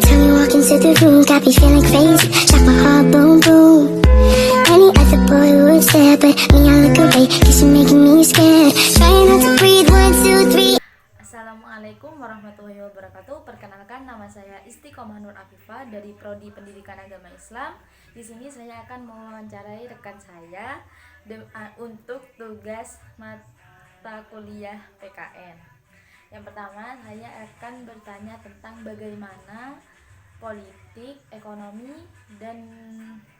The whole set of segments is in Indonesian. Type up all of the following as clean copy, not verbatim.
time you walk into the room, got me feeling crazy, shot my heart boom boom. Any other boy would stare, but me I look away, cause you're making me scared. Trying not to breathe, 1, 2, 3. Assalamualaikum warahmatullahi wabarakatuh. Perkenalkan, nama saya Istiqomah Nur Afifah dari Prodi Pendidikan Agama Islam. Di sini saya akan mewawancarai rekan saya untuk tugas mata kuliah PKN. Yang pertama, saya akan bertanya tentang bagaimana politik, ekonomi, dan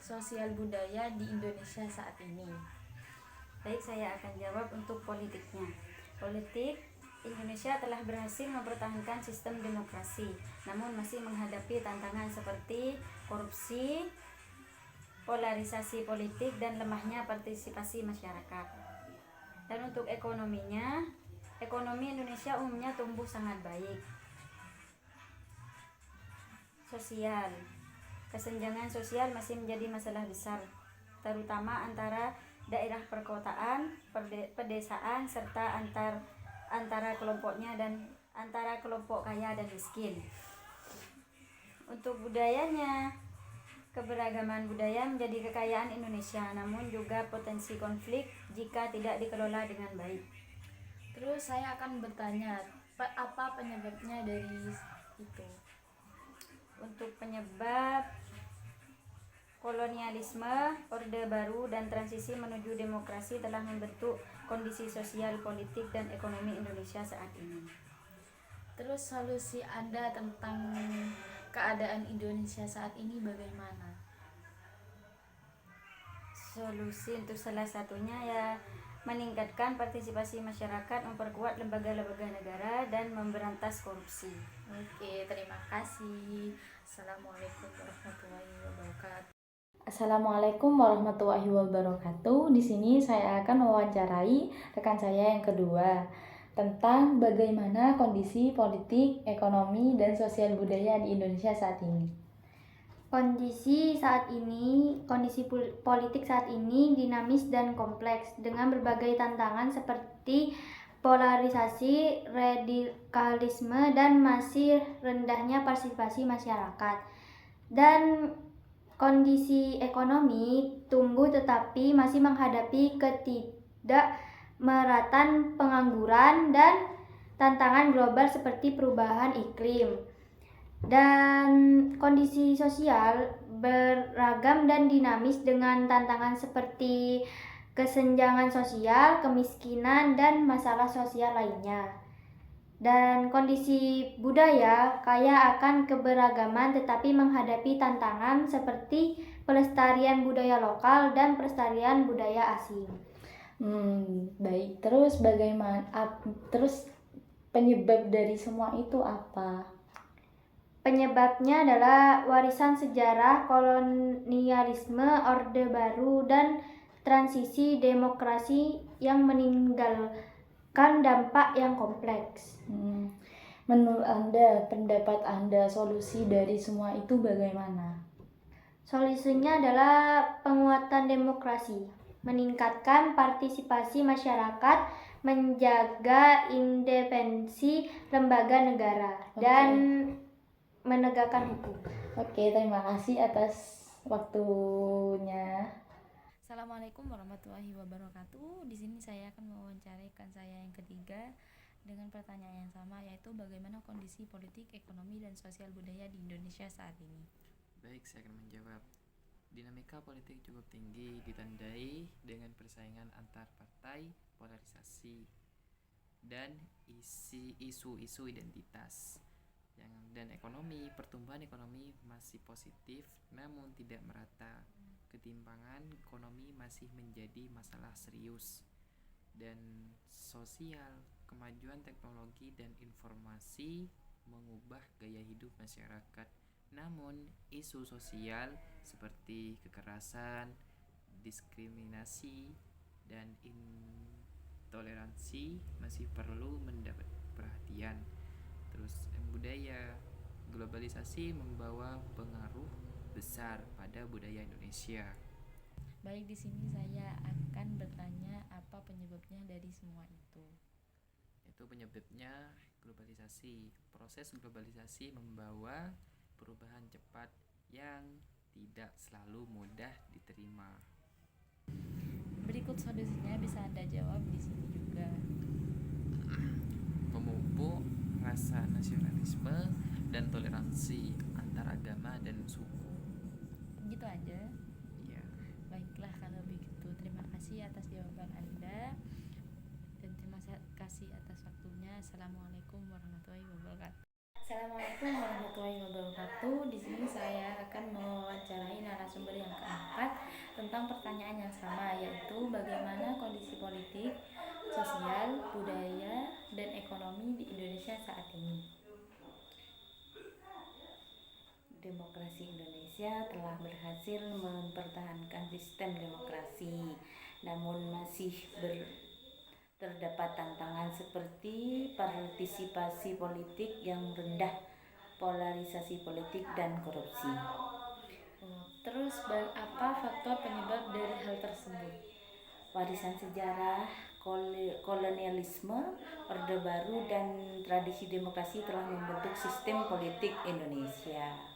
sosial budaya di Indonesia saat ini. Baik, saya akan jawab untuk politiknya. Politik Indonesia telah berhasil mempertahankan sistem demokrasi, namun masih menghadapi tantangan seperti korupsi, polarisasi politik, dan lemahnya partisipasi masyarakat. Dan untuk ekonominya, ekonomi Indonesia umumnya tumbuh sangat baik. Sosial, kesenjangan sosial masih menjadi masalah besar, terutama antara daerah perkotaan, pedesaan, serta antara kelompoknya dan antara kelompok kaya dan miskin. Untuk budayanya, keberagaman budaya menjadi kekayaan Indonesia, namun juga potensi konflik jika tidak dikelola dengan baik. Terus saya akan bertanya, apa penyebabnya dari itu? Untuk penyebab kolonialisme, orde baru, dan transisi menuju demokrasi telah membentuk kondisi sosial, politik, dan ekonomi Indonesia saat ini. Terus solusi Anda tentang keadaan Indonesia saat ini bagaimana? Solusi untuk salah satunya ya meningkatkan partisipasi masyarakat, memperkuat lembaga-lembaga negara, dan memberantas korupsi. Oke, terima kasih. Assalamualaikum warahmatullahi wabarakatuh. Assalamualaikum warahmatullahi wabarakatuh. Di sini saya akan mewawancarai rekan saya yang kedua tentang bagaimana kondisi politik, ekonomi, dan sosial budaya di Indonesia saat ini. Kondisi politik saat ini dinamis dan kompleks dengan berbagai tantangan seperti polarisasi, radikalisme, dan masih rendahnya partisipasi masyarakat. Dan kondisi ekonomi tumbuh tetapi masih menghadapi ketidakmerataan pengangguran dan tantangan global seperti perubahan iklim. Dan kondisi sosial beragam dan dinamis dengan tantangan seperti kesenjangan sosial, kemiskinan, dan masalah sosial lainnya. Dan kondisi budaya kaya akan keberagaman tetapi menghadapi tantangan seperti pelestarian budaya lokal dan pelestarian budaya asing. Baik. Terus penyebab dari semua itu apa? Penyebabnya adalah warisan sejarah kolonialisme, orde baru, dan transisi demokrasi yang meninggalkan dampak yang kompleks. Menurut Anda, pendapat Anda, solusi dari semua itu bagaimana? Solusinya adalah penguatan demokrasi, meningkatkan partisipasi masyarakat, menjaga independensi lembaga negara, dan menegakkan hukum. Oke, terima kasih atas waktunya. Assalamualaikum warahmatullahi wabarakatuh. Di sini saya akan mewawancarai rekan saya yang ketiga dengan pertanyaan yang sama, yaitu bagaimana kondisi politik, ekonomi, dan sosial budaya di Indonesia saat ini. Baik, saya akan menjawab. Dinamika politik cukup tinggi, ditandai dengan persaingan antar partai, polarisasi, dan isu-isu identitas. Dan ekonomi, pertumbuhan ekonomi masih positif namun tidak merata. Ketimpangan ekonomi masih menjadi masalah serius. Dan sosial, kemajuan teknologi dan informasi mengubah gaya hidup masyarakat. Namun isu sosial seperti kekerasan, diskriminasi, dan intoleransi masih perlu mendapat perhatian. Terus budaya, globalisasi membawa pengaruh besar pada budaya Indonesia. Baik, di sini saya akan bertanya apa penyebabnya dari semua itu. Itu penyebabnya globalisasi. Proses globalisasi membawa perubahan cepat yang tidak selalu mudah diterima. Berikut solusinya bisa Anda jawab di sini juga. Memupuk rasa nasionalisme dan toleransi antar agama dan suku. Gitu aja. Ya, Baiklah kalau begitu. Terima kasih atas jawaban Anda dan terima kasih atas waktunya. Assalamualaikum warahmatullahi wabarakatuh. Assalamualaikum warahmatullahi wabarakatuh. Di sini saya akan mewawancarai narasumber yang keempat tentang pertanyaan yang sama, yaitu bagaimana kondisi politik, sosial, budaya, dan ekonomi di Indonesia saat ini. Demokrasi Indonesia telah berhasil mempertahankan sistem demokrasi, namun masih terdapat tantangan seperti partisipasi politik yang rendah, polarisasi politik, dan korupsi. Terus apa faktor penyebab dari hal tersebut? Warisan sejarah, kolonialisme, Orde Baru, dan tradisi demokrasi telah membentuk sistem politik Indonesia.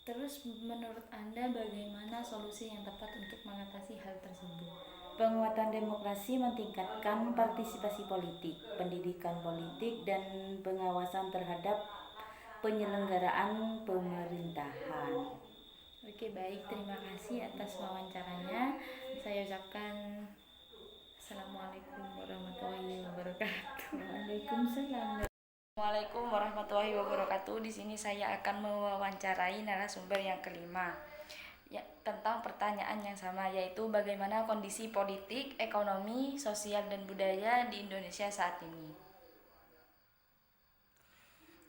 Terus menurut Anda bagaimana solusi yang tepat untuk mengatasi hal tersebut? Penguatan demokrasi meningkatkan partisipasi politik, pendidikan politik, dan pengawasan terhadap penyelenggaraan pemerintahan. Oke, baik, terima kasih atas wawancaranya. Saya ucapkan Assalamualaikum warahmatullahi wabarakatuh. Waalaikumsalam. Assalamualaikum warahmatullahi wabarakatuh. Di sini saya akan mewawancarai narasumber yang kelima, ya, tentang pertanyaan yang sama, yaitu bagaimana kondisi politik, ekonomi, sosial, dan budaya di Indonesia saat ini.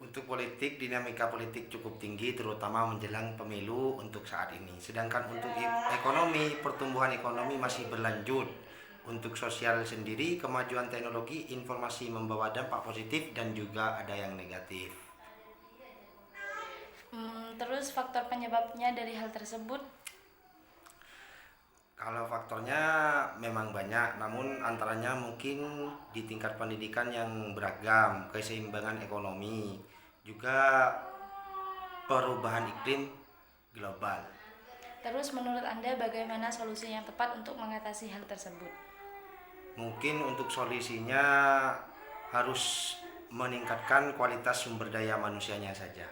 Untuk politik, dinamika politik cukup tinggi terutama menjelang pemilu untuk saat ini. Sedangkan untuk ekonomi, pertumbuhan ekonomi masih berlanjut. Untuk sosial sendiri, kemajuan teknologi informasi membawa dampak positif dan juga ada yang negatif. Terus faktor penyebabnya dari hal tersebut? Kalau faktornya memang banyak, namun antaranya mungkin di tingkat pendidikan yang beragam, keseimbangan ekonomi, juga perubahan iklim global. Terus menurut Anda bagaimana solusi yang tepat untuk mengatasi hal tersebut? Mungkin untuk solusinya harus meningkatkan kualitas sumber daya manusianya saja.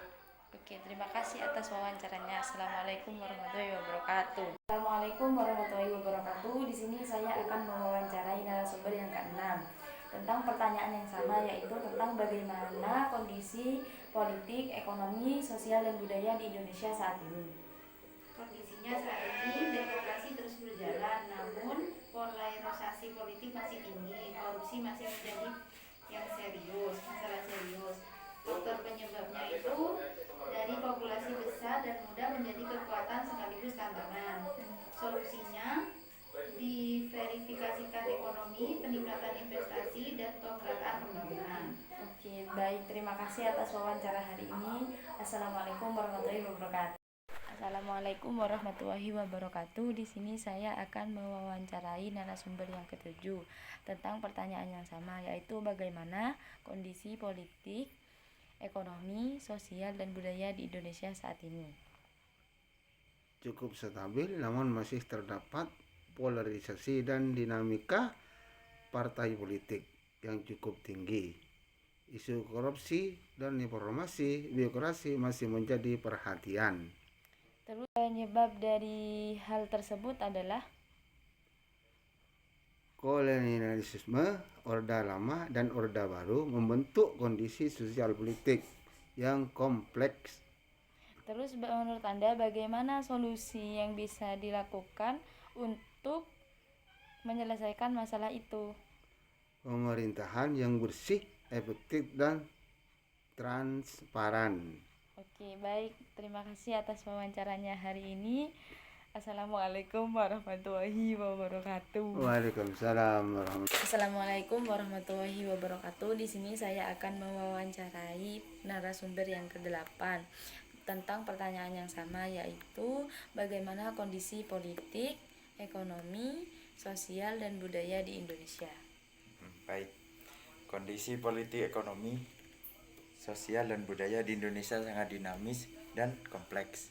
Oke, terima kasih atas wawancaranya. Assalamualaikum warahmatullahi wabarakatuh. Assalamualaikum warahmatullahi wabarakatuh. Di sini saya akan mewawancarai narasumber yang keenam tentang pertanyaan yang sama, yaitu tentang bagaimana kondisi politik, ekonomi, sosial, dan budaya di Indonesia saat ini. Kondisinya saat ini demokrasi terus berjalan, namun polarisasi politik masih tinggi, korupsi masih menjadi yang serius, masalah serius. Faktor penyebabnya itu dari populasi besar dan muda menjadi kekuatan sekaligus tantangan. Solusinya diverifikasikan ekonomi, peningkatan investasi, dan pemerataan pembangunan. Oke, baik, terima kasih atas wawancara hari ini. Assalamualaikum warahmatullahi wabarakatuh. Assalamualaikum warahmatullahi wabarakatuh. Di sini saya akan mewawancarai narasumber yang ketujuh tentang pertanyaan yang sama, yaitu bagaimana kondisi politik, ekonomi, sosial, dan budaya di Indonesia saat ini. Cukup stabil, namun masih terdapat polarisasi dan dinamika partai politik yang cukup tinggi. Isu korupsi dan informasi birokrasi masih menjadi perhatian. Terus penyebab dari hal tersebut adalah kolonialisme, Orde Lama dan Orde Baru membentuk kondisi sosial politik yang kompleks. Terus menurut Anda bagaimana solusi yang bisa dilakukan untuk menyelesaikan masalah itu? Pemerintahan yang bersih, efektif, dan transparan. Oke, baik. Terima kasih atas wawancaranya hari ini. Assalamualaikum warahmatullahi wabarakatuh. Waalaikumsalam warahmatullahi. Assalamualaikum warahmatullahi wabarakatuh. Di sini saya akan mewawancarai narasumber yang ke-8 tentang pertanyaan yang sama, yaitu bagaimana kondisi politik, ekonomi, sosial, dan budaya di Indonesia. Baik, kondisi politik, ekonomi, sosial, dan budaya di Indonesia sangat dinamis dan kompleks.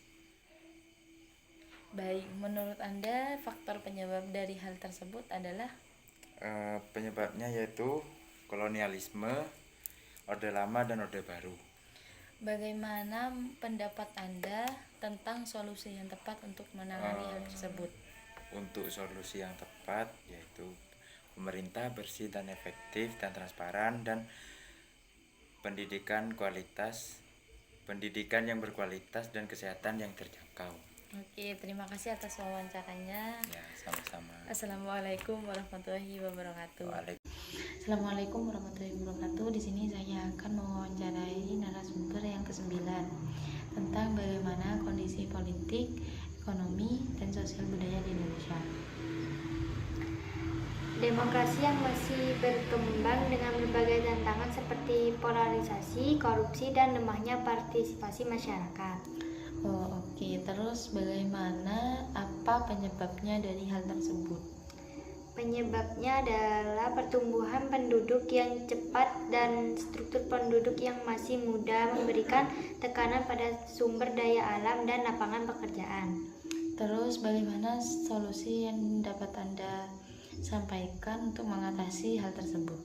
Baik, menurut Anda faktor penyebab dari hal tersebut adalah? Penyebabnya yaitu kolonialisme, Orde Lama dan Orde Baru. Bagaimana pendapat Anda tentang solusi yang tepat untuk menangani hal tersebut? Untuk solusi yang tepat yaitu pemerintah bersih dan efektif dan transparan, dan pendidikan yang berkualitas dan kesehatan yang terjangkau. Oke, terima kasih atas wawancaranya. Ya, sama-sama. Assalamualaikum warahmatullahi wabarakatuh. Waalaikumsalam. Assalamualaikum warahmatullahi wabarakatuh. Di sini saya akan mewawancarai narasumber yang ke-9 tentang bagaimana kondisi politik, ekonomi, dan sosial budaya di Indonesia. Demokrasi yang masih berkembang dengan berbagai tantangan seperti polarisasi, korupsi, dan lemahnya partisipasi masyarakat. Oke. Terus bagaimana, apa penyebabnya dari hal tersebut? Penyebabnya adalah pertumbuhan penduduk yang cepat dan struktur penduduk yang masih muda memberikan tekanan pada sumber daya alam dan lapangan pekerjaan. Terus bagaimana solusi yang dapat Anda sampaikan untuk mengatasi hal tersebut?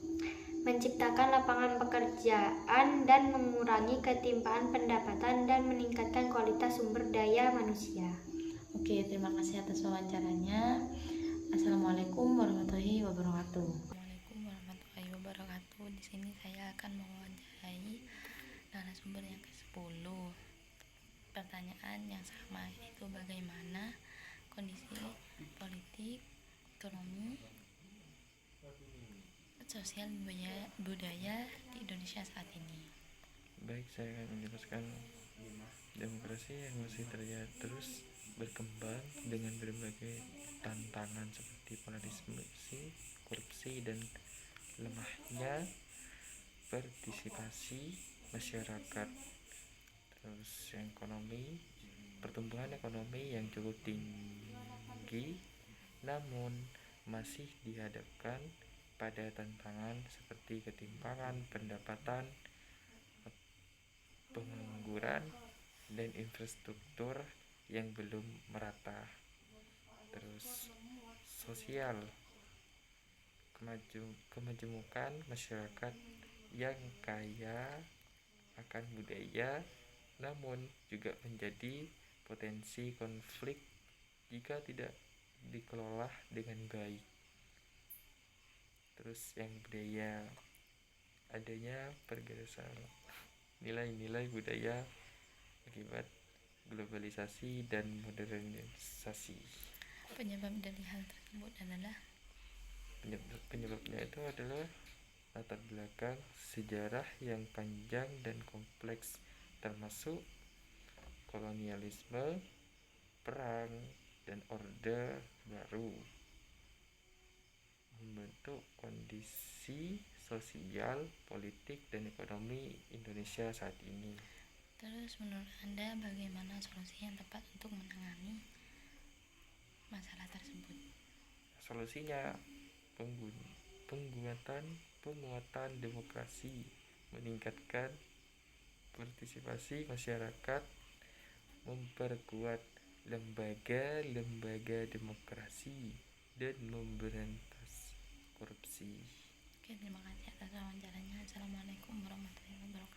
Menciptakan lapangan pekerjaan dan mengurangi ketimpaan pendapatan dan meningkatkan kualitas sumber daya manusia. Oke, terima kasih atas wawancaranya. Assalamualaikum warahmatullahi wabarakatuh. Assalamualaikum warahmatullahi wabarakatuh. Di sini saya akan mewawancarai narasumber yang ke-10. Pertanyaan yang sama, yaitu bagaimana kondisi politik, ekonomi, sosial budaya di Indonesia saat ini. Baik, saya akan menjelaskan demokrasi yang masih terlihat terus berkembang dengan berbagai tantangan seperti polarisme, korupsi, dan lemahnya partisipasi masyarakat. Terus yang ekonomi, pertumbuhan ekonomi yang cukup tinggi namun masih dihadapkan pada tantangan seperti ketimpangan pendapatan, pengangguran, dan infrastruktur yang belum merata. Terus sosial, kemajemukan masyarakat yang kaya akan budaya namun juga menjadi potensi konflik jika tidak dikelola dengan baik. Terus yang budaya, adanya pergeseran nilai-nilai budaya akibat globalisasi dan modernisasi. Penyebab dari hal tersebut adalah? Penyebabnya itu adalah latar belakang sejarah yang panjang dan kompleks, termasuk kolonialisme, perang, dan orde baru, membentuk kondisi sosial, politik, dan ekonomi Indonesia saat ini. Terus menurut Anda bagaimana solusi yang tepat untuk menangani masalah tersebut? Solusinya penguatan demokrasi, meningkatkan partisipasi masyarakat, memperkuat lembaga demokrasi, dan memberantas korupsi. Oke, terima kasih atas wawancaranya. Assalamualaikum warahmatullahi wabarakatuh.